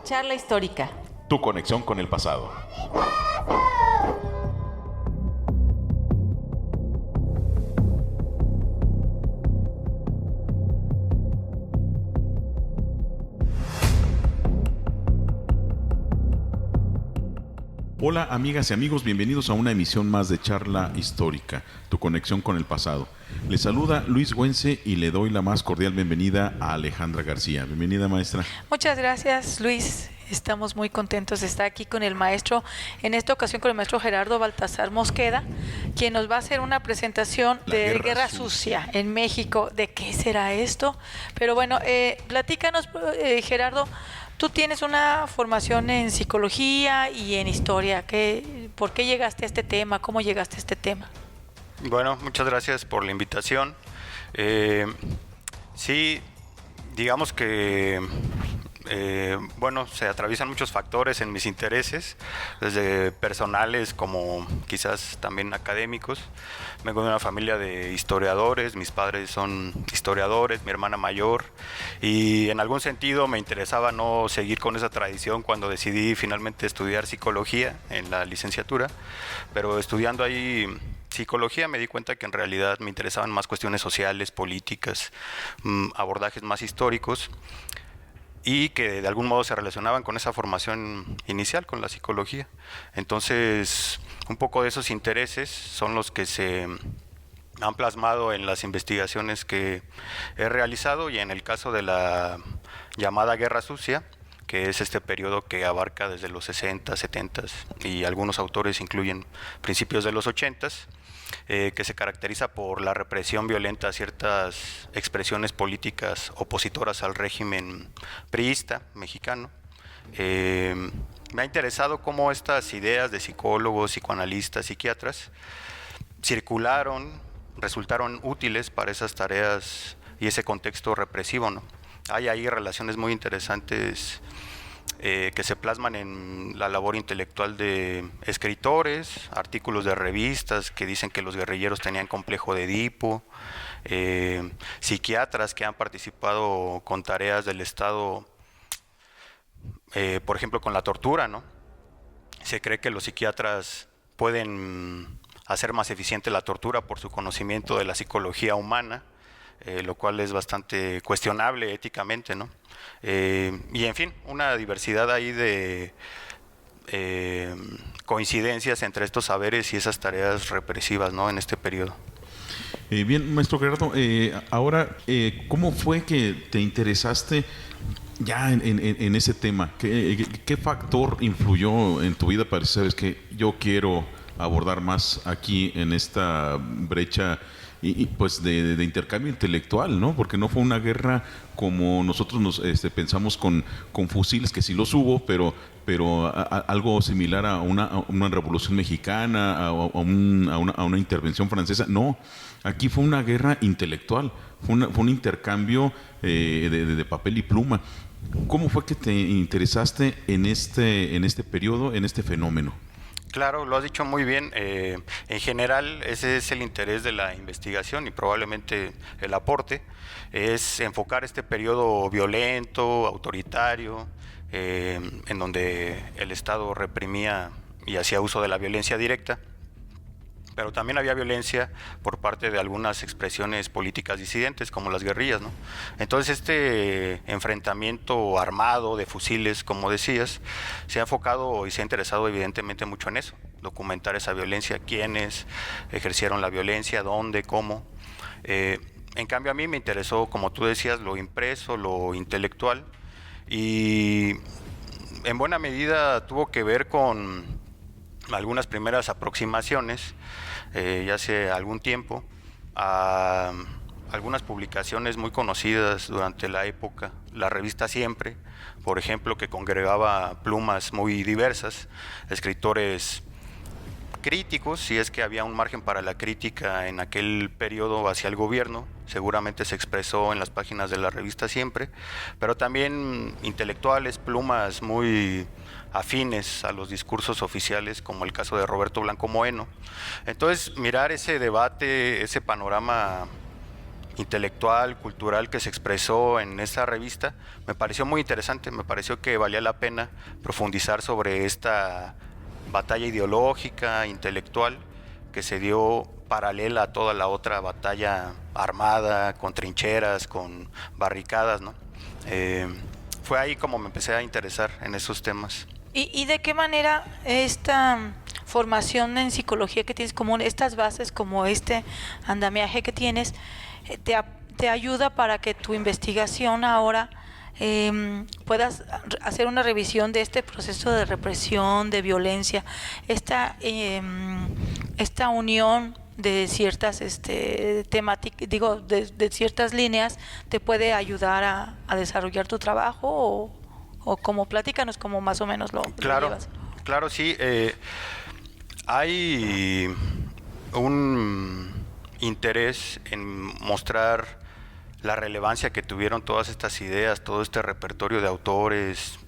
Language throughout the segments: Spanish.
Charla histórica. Tu conexión con el pasado. Hola amigas y amigos, bienvenidos a una emisión más de Charla Histórica, tu conexión con el pasado. Les saluda Luis Güense y le doy la más cordial bienvenida a Alejandra García. Bienvenida, maestra. Muchas gracias, Luis. Estamos muy contentos de estar aquí con el maestro, en esta ocasión con el maestro Gerardo Baltasar Mosqueda, quien nos va a hacer una presentación de Guerra Sucia en México. ¿De qué será esto? Pero bueno, platícanos, Gerardo. Tú tienes una formación en psicología y en historia. ¿Por qué llegaste a este tema? ¿Cómo llegaste a este tema? Bueno, muchas gracias por la invitación. Sí, digamos que se atraviesan muchos factores en mis intereses, desde personales como quizás también académicos. Vengo de una familia de historiadores, mis padres son historiadores, mi hermana mayor, y en algún sentido me interesaba no seguir con esa tradición cuando decidí finalmente estudiar psicología en la licenciatura, pero estudiando ahí psicología me di cuenta que en realidad me interesaban más cuestiones sociales, políticas, abordajes más históricos, y que de algún modo se relacionaban con esa formación inicial, con la psicología. Entonces, un poco de esos intereses son los que se han plasmado en las investigaciones que he realizado, y en el caso de la llamada Guerra Sucia, que es este periodo que abarca desde los 60, 70 y algunos autores incluyen principios de los 80, que se caracteriza por la represión violenta a ciertas expresiones políticas opositoras al régimen priista mexicano. Me ha interesado cómo estas ideas de psicólogos, psicoanalistas, psiquiatras circularon, resultaron útiles para esas tareas y ese contexto represivo, ¿no? Hay ahí relaciones muy interesantes que se plasman en la labor intelectual de escritores, artículos de revistas que dicen que los guerrilleros tenían complejo de Edipo, psiquiatras que han participado con tareas del Estado, por ejemplo con la tortura, ¿no? Se cree que los psiquiatras pueden hacer más eficiente la tortura por su conocimiento de la psicología humana, lo cual es bastante cuestionable éticamente, ¿no? Y en fin, una diversidad ahí de coincidencias entre estos saberes y esas tareas represivas, ¿no?, en este periodo. Bien, maestro Gerardo, ahora, ¿cómo fue que te interesaste ya en ese tema? ¿Qué factor influyó en tu vida para decir, sabes que yo quiero abordar más aquí en esta brecha y pues de intercambio intelectual, ¿no? Porque no fue una guerra como nosotros nos pensamos con fusiles, que sí los hubo, pero algo similar a una revolución mexicana, a una intervención francesa. No, aquí fue una guerra intelectual, fue un intercambio de papel y pluma. ¿Cómo fue que te interesaste en este periodo, en este fenómeno? Claro, lo has dicho muy bien. En general, ese es el interés de la investigación y probablemente el aporte, es enfocar este periodo violento, autoritario, en donde el Estado reprimía y hacía uso de la violencia directa, pero también había violencia por parte de algunas expresiones políticas disidentes, como las guerrillas, ¿no? Entonces este enfrentamiento armado de fusiles, como decías, se ha enfocado y se ha interesado evidentemente mucho en eso, documentar esa violencia, quiénes ejercieron la violencia, dónde, cómo. En cambio a mí me interesó, como tú decías, lo impreso, lo intelectual, y en buena medida tuvo que ver con algunas primeras aproximaciones, ya hace algún tiempo, a algunas publicaciones muy conocidas durante la época, la revista Siempre, por ejemplo, que congregaba plumas muy diversas, escritores críticos, si es que había un margen para la crítica en aquel periodo hacia el gobierno, seguramente se expresó en las páginas de la revista Siempre, pero también intelectuales, plumas muy afines a los discursos oficiales, como el caso de Roberto Blanco Moeno. Entonces, mirar ese debate, ese panorama intelectual, cultural que se expresó en esta revista, me pareció muy interesante, me pareció que valía la pena profundizar sobre esta batalla ideológica, intelectual, que se dio paralela a toda la otra batalla armada, con trincheras, con barricadas, ¿no? Fue ahí como me empecé a interesar en esos temas. ¿Y de qué manera esta formación en psicología que tienes, como estas bases, como este andamiaje que tienes, te ayuda para que tu investigación ahora puedas hacer una revisión de este proceso de represión, de violencia, esta unión de ciertas temáticas, digo, de ciertas líneas, te puede ayudar a desarrollar tu trabajo o como platícanos como más o menos lo llevas? Claro, sí. Hay un interés en mostrar la relevancia que tuvieron todas estas ideas, todo este repertorio de autores,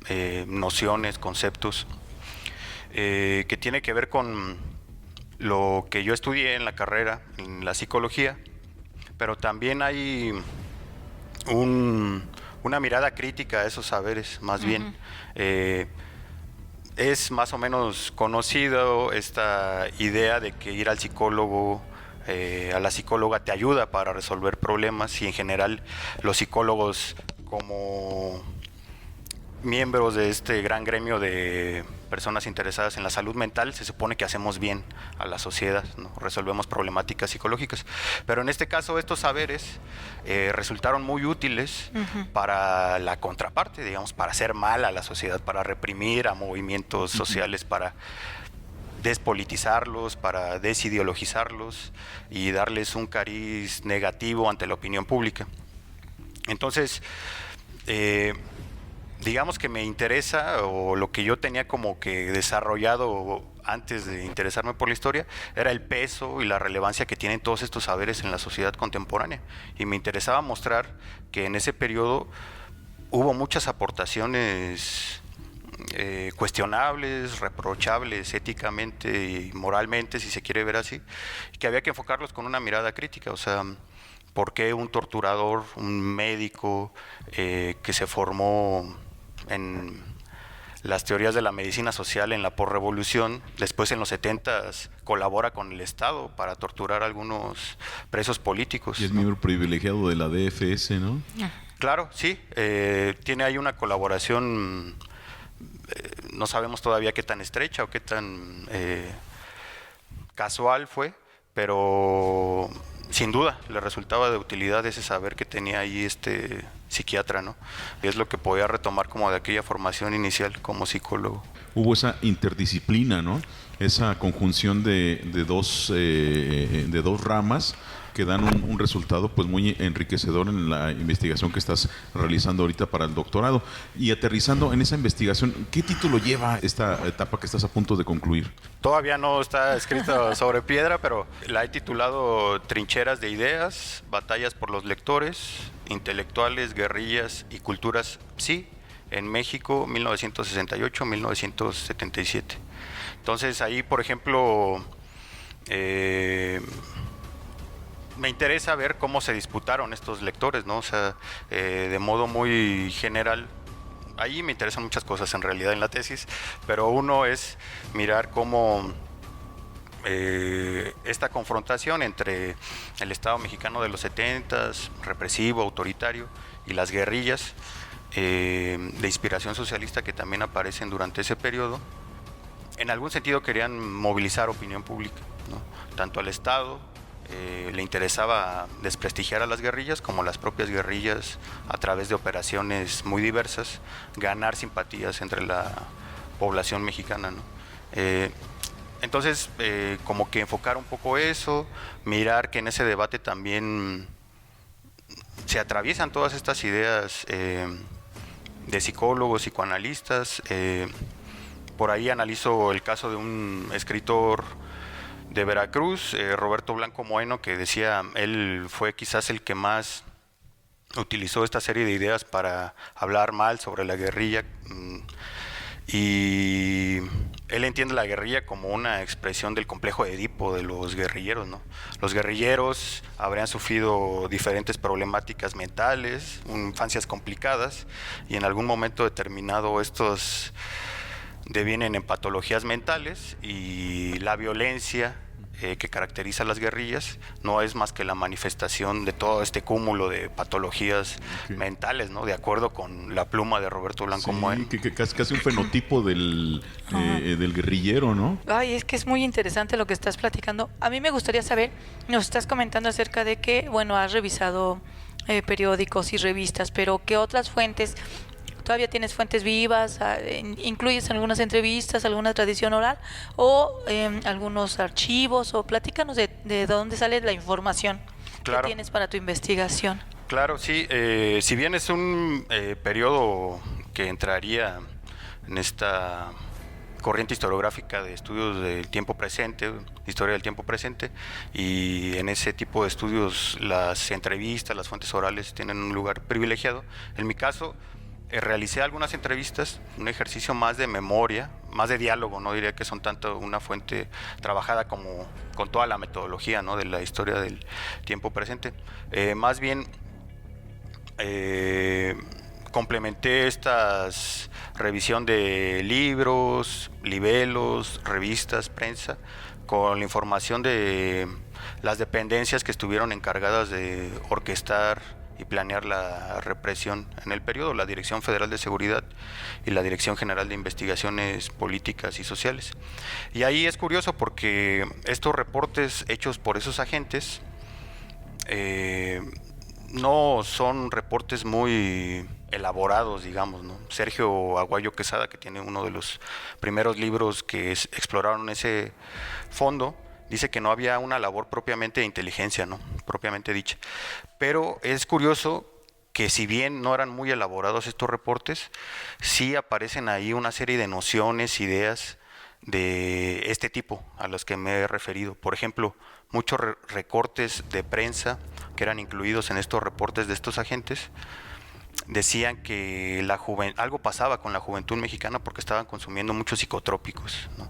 nociones, conceptos, que tiene que ver con lo que yo estudié en la carrera, en la psicología, pero también hay una mirada crítica a esos saberes, más bien. Es más o menos conocido esta idea de que ir al psicólogo, a la psicóloga te ayuda para resolver problemas, y en general los psicólogos, como miembros de este gran gremio de personas interesadas en la salud mental, se supone que hacemos bien a la sociedad, ¿no? Resolvemos problemáticas psicológicas. Pero en este caso estos saberes resultaron muy útiles para la contraparte, digamos, para hacer mal a la sociedad, para reprimir a movimientos sociales, para despolitizarlos, para desideologizarlos y darles un cariz negativo ante la opinión pública. Entonces, digamos que me interesa, o lo que yo tenía como que desarrollado antes de interesarme por la historia, era el peso y la relevancia que tienen todos estos saberes en la sociedad contemporánea. Y me interesaba mostrar que en ese periodo hubo muchas aportaciones cuestionables, reprochables éticamente y moralmente, si se quiere ver así, y que había que enfocarlos con una mirada crítica. O sea, ¿por qué un torturador, un médico que se formó en las teorías de la medicina social en la posrevolución, después en los 70s colabora con el Estado para torturar a algunos presos políticos? Y es miembro privilegiado de la DFS, ¿no? Claro, sí. Tiene ahí una colaboración, no sabemos todavía qué tan estrecha o qué tan casual fue, pero sin duda le resultaba de utilidad ese saber que tenía ahí este psiquiatra, ¿no? Y es lo que podía retomar como de aquella formación inicial como psicólogo. Hubo esa interdisciplina, ¿no? Esa conjunción de dos ramas que dan un resultado pues muy enriquecedor en la investigación que estás realizando ahorita para el doctorado. Y aterrizando en esa investigación, ¿qué título lleva esta etapa que estás a punto de concluir? Todavía no está escrito sobre piedra, pero la he titulado Trincheras de ideas, batallas por los lectores, intelectuales, guerrillas y culturas psi en México 1968-1977. Entonces ahí, por ejemplo, me interesa ver cómo se disputaron estos lectores, ¿no? O sea, de modo muy general. Ahí me interesan muchas cosas en realidad en la tesis, pero uno es mirar cómo esta confrontación entre el Estado mexicano de los 70s, represivo, autoritario, y las guerrillas de inspiración socialista que también aparecen durante ese periodo, en algún sentido querían movilizar opinión pública, ¿no? Tanto al Estado le interesaba desprestigiar a las guerrillas, como las propias guerrillas, a través de operaciones muy diversas, ganar simpatías entre la población mexicana, ¿no? Entonces, como que enfocar un poco eso, mirar que en ese debate también se atraviesan todas estas ideas de psicólogos, psicoanalistas. Por ahí analizo el caso de un escritor de Veracruz, Roberto Blanco Moeno, que decía, él fue quizás el que más utilizó esta serie de ideas para hablar mal sobre la guerrilla, y él entiende la guerrilla como una expresión del complejo de Edipo de los guerrilleros, ¿no? Los guerrilleros habrían sufrido diferentes problemáticas mentales, infancias complicadas, y en algún momento determinado estos devienen en patologías mentales, y la violencia que caracteriza a las guerrillas no es más que la manifestación de todo este cúmulo de patologías mentales, ¿no? De acuerdo con la pluma de Roberto Blanco Moen. Que casi un fenotipo del guerrillero, ¿no? Ay, es que es muy interesante lo que estás platicando. A mí me gustaría saber, nos estás comentando acerca de que, bueno, has revisado periódicos y revistas, pero ¿qué otras fuentes? ¿Todavía tienes fuentes vivas? ¿Incluyes algunas entrevistas, alguna tradición oral o algunos archivos? O platícanos de dónde sale la información que tienes para tu investigación. Claro, sí. Si bien es un periodo que entraría en esta corriente historiográfica de estudios del tiempo presente, historia del tiempo presente, y en ese tipo de estudios las entrevistas, las fuentes orales tienen un lugar privilegiado. En mi caso, realicé algunas entrevistas, un ejercicio más de memoria, más de diálogo, no diría que son tanto una fuente trabajada como con toda la metodología, ¿no?, de la historia del tiempo presente. Más bien complementé esta revisión de libros, libelos, revistas, prensa, con la información de las dependencias que estuvieron encargadas de orquestar y planear la represión en el periodo, la Dirección Federal de Seguridad y la Dirección General de Investigaciones Políticas y Sociales. Y ahí es curioso porque estos reportes hechos por esos agentes no son reportes muy elaborados, digamos, ¿no? Sergio Aguayo Quesada, que tiene uno de los primeros libros que exploraron ese fondo, dice que no había una labor propiamente de inteligencia, ¿no?, propiamente dicha. Pero es curioso que si bien no eran muy elaborados estos reportes, sí aparecen ahí una serie de nociones, ideas de este tipo a las que me he referido. Por ejemplo, muchos recortes de prensa que eran incluidos en estos reportes de estos agentes decían que algo pasaba con la juventud mexicana porque estaban consumiendo muchos psicotrópicos, ¿no?,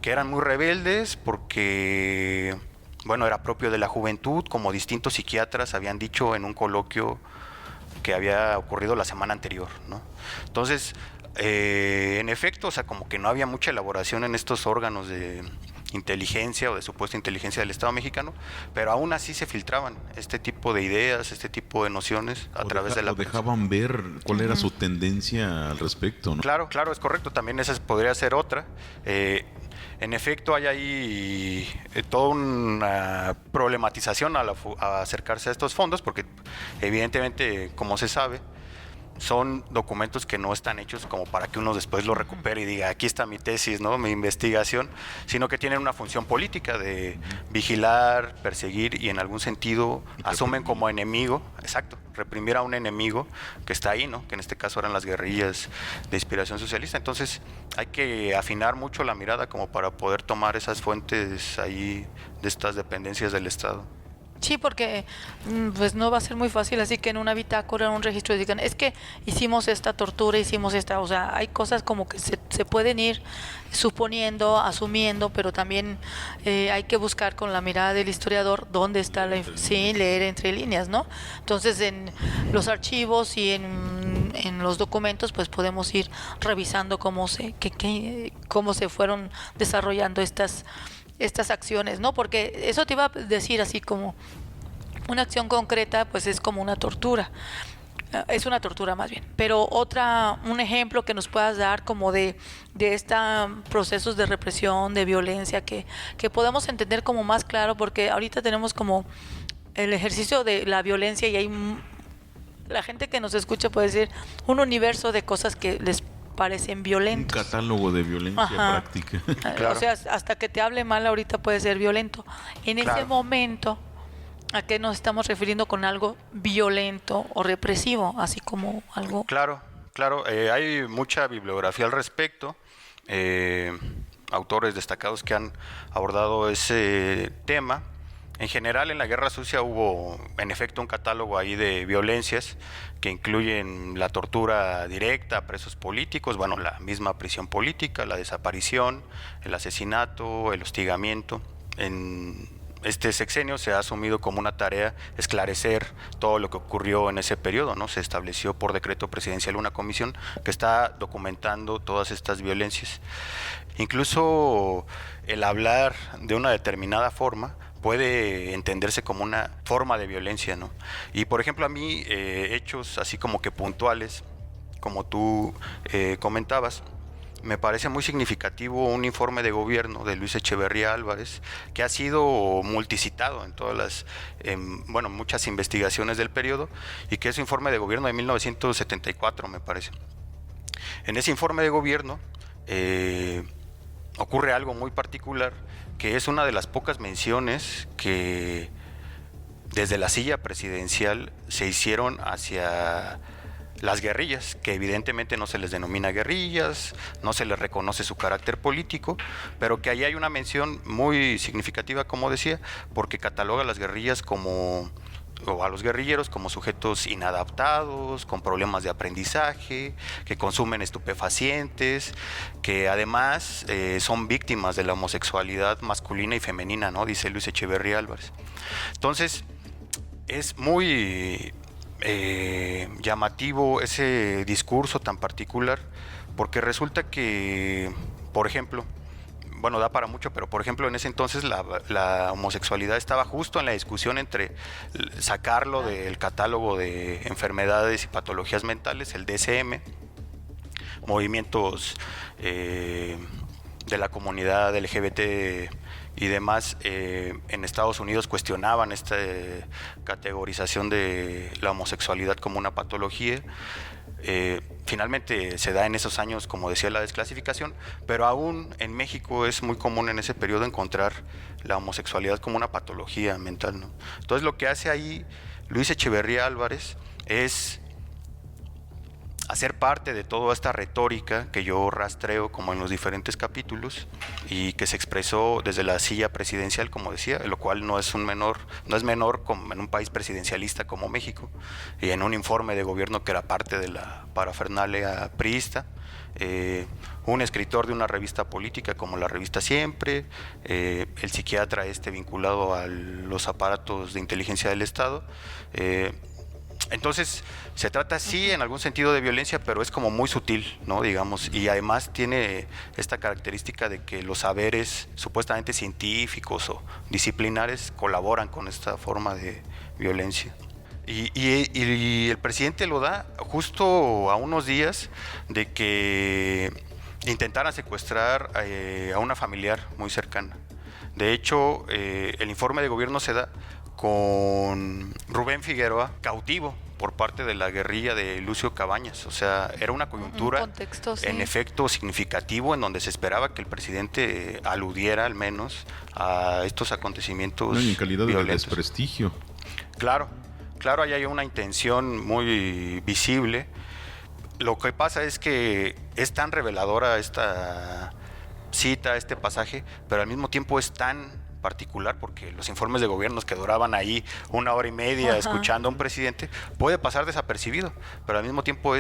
que eran muy rebeldes porque, bueno, era propio de la juventud, como distintos psiquiatras habían dicho en un coloquio que había ocurrido la semana anterior, ¿no? Entonces, en efecto, o sea, como que no había mucha elaboración en estos órganos de inteligencia o de supuesta inteligencia del Estado mexicano, pero aún así se filtraban este tipo de ideas, este tipo de nociones a través de la prensa. Dejaban ver cuál era su tendencia al respecto, ¿no? Claro, claro, es correcto. También esa podría ser otra. En efecto, hay ahí toda una problematización a acercarse a estos fondos, porque evidentemente, como se sabe, son documentos que no están hechos como para que uno después lo recupere y diga, aquí está mi tesis, ¿no?, mi investigación, sino que tienen una función política de vigilar, perseguir y en algún sentido asumen como enemigo, exacto, reprimir a un enemigo que está ahí, ¿no?, que en este caso eran las guerrillas de inspiración socialista. Entonces hay que afinar mucho la mirada como para poder tomar esas fuentes ahí de estas dependencias del Estado. Sí, porque pues no va a ser muy fácil, así que en una bitácora, en un registro digan, es que hicimos esta tortura, hicimos esta, o sea, hay cosas como que se pueden ir suponiendo, asumiendo, pero también hay que buscar con la mirada del historiador dónde está sí, leer entre líneas, ¿no? Entonces en los archivos y en los documentos pues podemos ir revisando cómo se fueron desarrollando estas acciones, ¿no? Porque eso te iba a decir, así como una acción concreta, pues es como una tortura. Es una tortura más bien. Pero un ejemplo que nos puedas dar como de estos procesos de represión, de violencia, que podamos entender como más claro, porque ahorita tenemos como el ejercicio de la violencia y hay la gente que nos escucha puede decir un universo de cosas que les parecen violentos. Un catálogo de violencia práctica. Claro. O sea, hasta que te hable mal ahorita puede ser violento. En ese momento, ¿a qué nos estamos refiriendo con algo violento o represivo? Así como algo... Claro, claro. Hay mucha bibliografía al respecto. Autores destacados que han abordado ese tema. En general, en la Guerra Sucia hubo, en efecto, un catálogo ahí de violencias que incluyen la tortura directa a presos políticos, bueno, la misma prisión política, la desaparición, el asesinato, el hostigamiento. En este sexenio se ha asumido como una tarea esclarecer todo lo que ocurrió en ese periodo, ¿no? Se estableció por decreto presidencial una comisión que está documentando todas estas violencias. Incluso el hablar de una determinada forma puede entenderse como una forma de violencia, ¿no? Y por ejemplo, a mí, hechos así como que puntuales, como tú comentabas, me parece muy significativo un informe de gobierno de Luis Echeverría Álvarez, que ha sido multicitado en todas las, muchas investigaciones del periodo, y que es un informe de gobierno de 1974, me parece. En ese informe de gobierno ocurre algo muy particular, que es una de las pocas menciones que desde la silla presidencial se hicieron hacia las guerrillas, que evidentemente no se les denomina guerrillas, no se les reconoce su carácter político, pero que ahí hay una mención muy significativa, como decía, porque cataloga a las guerrillas como, o a los guerrilleros como sujetos inadaptados, con problemas de aprendizaje, que consumen estupefacientes, que además son víctimas de la homosexualidad masculina y femenina, ¿no? Dice Luis Echeverría Álvarez. Entonces, es muy llamativo ese discurso tan particular, porque resulta que, por ejemplo, bueno, da para mucho, pero por ejemplo en ese entonces la homosexualidad estaba justo en la discusión entre sacarlo del catálogo de enfermedades y patologías mentales, el DSM, movimientos de la comunidad LGBT y demás en Estados Unidos cuestionaban esta categorización de la homosexualidad como una patología. Finalmente se da en esos años, como decía, la desclasificación, pero aún en México es muy común en ese periodo encontrar la homosexualidad como una patología mental, ¿no? Entonces lo que hace ahí Luis Echeverría Álvarez es hacer parte de toda esta retórica que yo rastreo como en los diferentes capítulos y que se expresó desde la silla presidencial, como decía, lo cual no es menor como en un país presidencialista como México, y en un informe de gobierno que era parte de la parafernalia priista, un escritor de una revista política como la revista Siempre, el psiquiatra vinculado a los aparatos de inteligencia del Estado. Entonces, se trata sí en algún sentido de violencia, pero es como muy sutil, ¿no? Digamos, y además tiene esta característica de que los saberes supuestamente científicos o disciplinares colaboran con esta forma de violencia. Y el presidente lo da justo a unos días de que intentaran secuestrar a una familiar muy cercana. De hecho, el informe de gobierno se da con Rubén Figueroa cautivo por parte de la guerrilla de Lucio Cabañas. O sea, era una coyuntura contexto, sí, en efecto significativo en donde se esperaba que el presidente aludiera al menos a estos acontecimientos en calidad violentos. De desprestigio. Claro, ahí hay una intención muy visible. Lo que pasa es que es tan reveladora esta cita, este pasaje, pero al mismo tiempo es tan particular porque los informes de gobiernos que duraban ahí 1 hora y media escuchando a un presidente puede pasar desapercibido, pero al mismo tiempo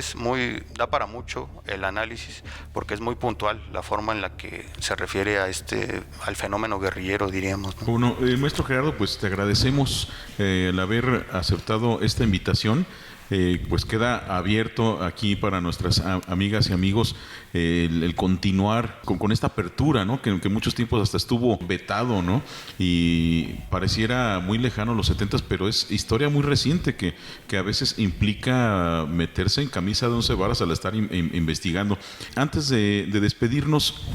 da para mucho el análisis porque es muy puntual la forma en la que se refiere al fenómeno guerrillero, diríamos, ¿no? Bueno, maestro Gerardo, pues te agradecemos el haber aceptado esta invitación. Pues queda abierto aquí para nuestras amigas y amigos el continuar con esta apertura, ¿no? Que muchos tiempos hasta estuvo vetado, ¿no? Y pareciera muy lejano los 70s, pero es historia muy reciente que a veces implica meterse en camisa de 11 varas al estar investigando. Antes de despedirnos,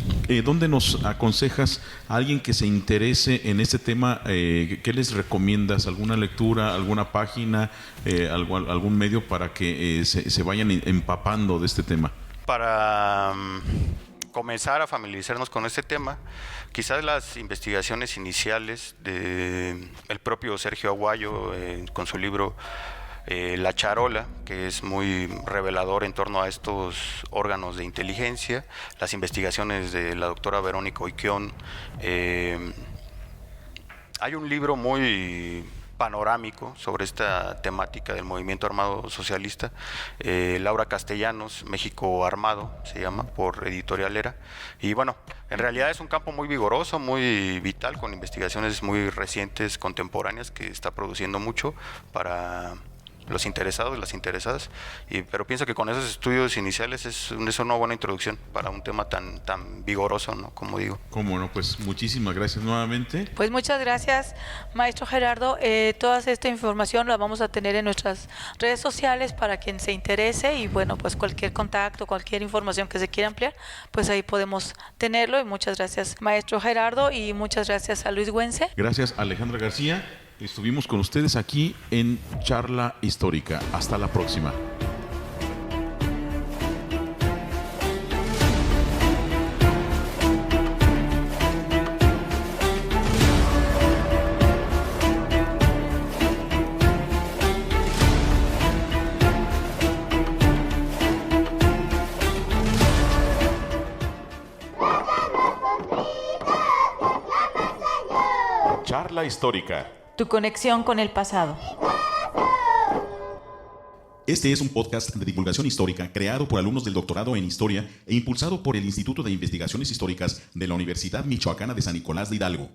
¿dónde nos aconsejas a alguien que se interese en este tema? ¿Qué les recomiendas? ¿Alguna lectura, alguna página, algún medio para que se vayan empapando de este tema? Para comenzar a familiarizarnos con este tema, quizás las investigaciones iniciales del propio Sergio Aguayo con su libro La Charola, que es muy revelador en torno a estos órganos de inteligencia, las investigaciones de la doctora Verónica Oiquión, Hay un libro muy panorámico sobre esta temática del movimiento armado socialista, Laura Castellanos, México Armado, se llama, por Editorial Era. Y bueno, en realidad es un campo muy vigoroso, muy vital, con investigaciones muy recientes, contemporáneas, que está produciendo mucho para los interesados, las interesadas, pero pienso que con esos estudios iniciales es una buena introducción para un tema tan vigoroso, ¿no? Como digo. Cómo no, pues muchísimas gracias nuevamente. Pues muchas gracias, maestro Gerardo. Toda esta información la vamos a tener en nuestras redes sociales para quien se interese, y bueno, pues cualquier contacto, cualquier información que se quiera ampliar, pues ahí podemos tenerlo. Y muchas gracias, maestro Gerardo, y muchas gracias a Luis Güense. Gracias, Alejandra García. Estuvimos con ustedes aquí en Charla Histórica. Hasta la próxima. Charla Histórica. Tu conexión con el pasado. Este es un podcast de divulgación histórica creado por alumnos del doctorado en Historia e impulsado por el Instituto de Investigaciones Históricas de la Universidad Michoacana de San Nicolás de Hidalgo.